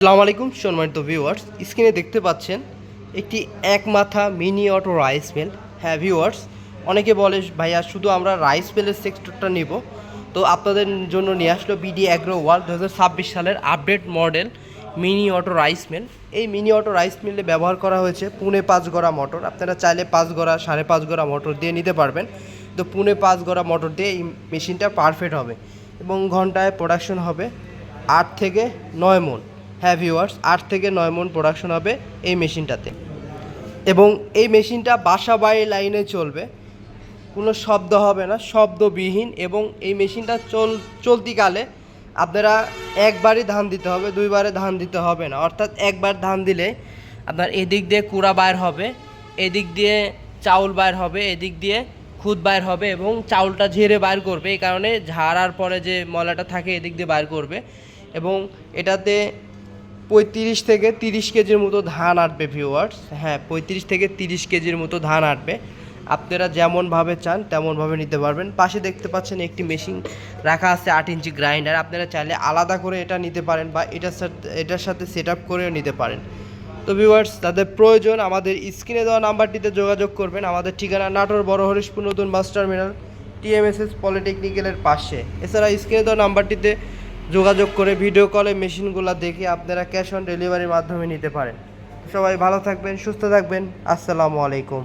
আসসালামু আলাইকুম সম্মানিত ভিউয়ার্স, স্ক্রিনে দেখতে পাচ্ছেন একটি এক মাথা মিনি অটো রাইস মিল। হ্যাঁ ভিউয়ার্স, অনেকে বলে ভাইয়া শুধু আমরা রাইস মিলের সেক্টরটা নিব, তো আপনাদের জন্য নিয়ে আসলো বিডি অ্যাগ্রো ওয়ার্ল্ড 2026 সালের update model mini auto rice mill. এই মিনি অটো রাইস মিলে ব্যবহার করা হয়েছে পুনে 5 গড়া মোটর। আপনারা চাইলে 5 গড়া 5.5 গড়া মোটর দিয়ে নিতে পারবেন, তো পুনে 5 গড়া মোটর দিয়ে এই মেশিনটা পারফেক্ট হবে এবং ঘন্টায় প্রোডাকশন হবে 8 থেকে 9 মণ। হ্যাঁ ভিউয়ার্স, 8 থেকে 9 মণ প্রোডাকশন হবে এই মেশিনটাতে। এবং এই মেশিনটা বাসা বাড়ি লাইনে চলবে, কোনো শব্দ হবে না, শব্দবিহীন। এবং এই মেশিনটা চলতিকালে আপনারা একবারই ধান দিতে হবে, দুইবারে ধান দিতে হবে না। অর্থাৎ একবার ধান দিলে আপনার এদিক দিয়ে কুড়া বাইর হবে, এদিক দিয়ে চাউল বাইর হবে, এদিক দিয়ে খুদ বাইর হবে এবং চাউলটা ঝেড়ে বাইর করবে। এই কারণে ঝাড়ার পরে যে ময়লাটা থাকে এদিক দিয়ে বাইর করবে। এবং এটাতে 35 থেকে 30 কেজির মতো ধান আটবে ভিউয়ার্স। হ্যাঁ, 35 থেকে 30 কেজির মতো ধান আটবে। আপনারা যেমনভাবে চান তেমনভাবে নিতে পারবেন। পাশে দেখতে পাচ্ছেন একটি মেশিন রাখা আছে 8 ইঞ্চি গ্রাইন্ডার। আপনারা চাইলে আলাদা করে এটা নিতে পারেন বা এটার সাথে সেট আপ করেও নিতে পারেন। তো ভিউয়ার্স, তাদের প্রয়োজন আমাদের স্ক্রিনে দেওয়া নাম্বারটিতে যোগাযোগ করবেন। আমাদের ঠিকানা নাটোর বড় হরিশপুর নতুন বাস টার্মিনাল, টিএমএসএস পলিটেকনিক্যালের পাশে। এছাড়া স্ক্রিনে দেওয়া নাম্বারটিতে যোগাযোগ করে ভিডিও কলে মেশিনগুলো দেখে আপনারা ক্যাশ অন ডেলিভারির মাধ্যমে নিতে পারেন। সবাই ভালো থাকবেন, সুস্থ থাকবেন। আসসালামু আলাইকুম।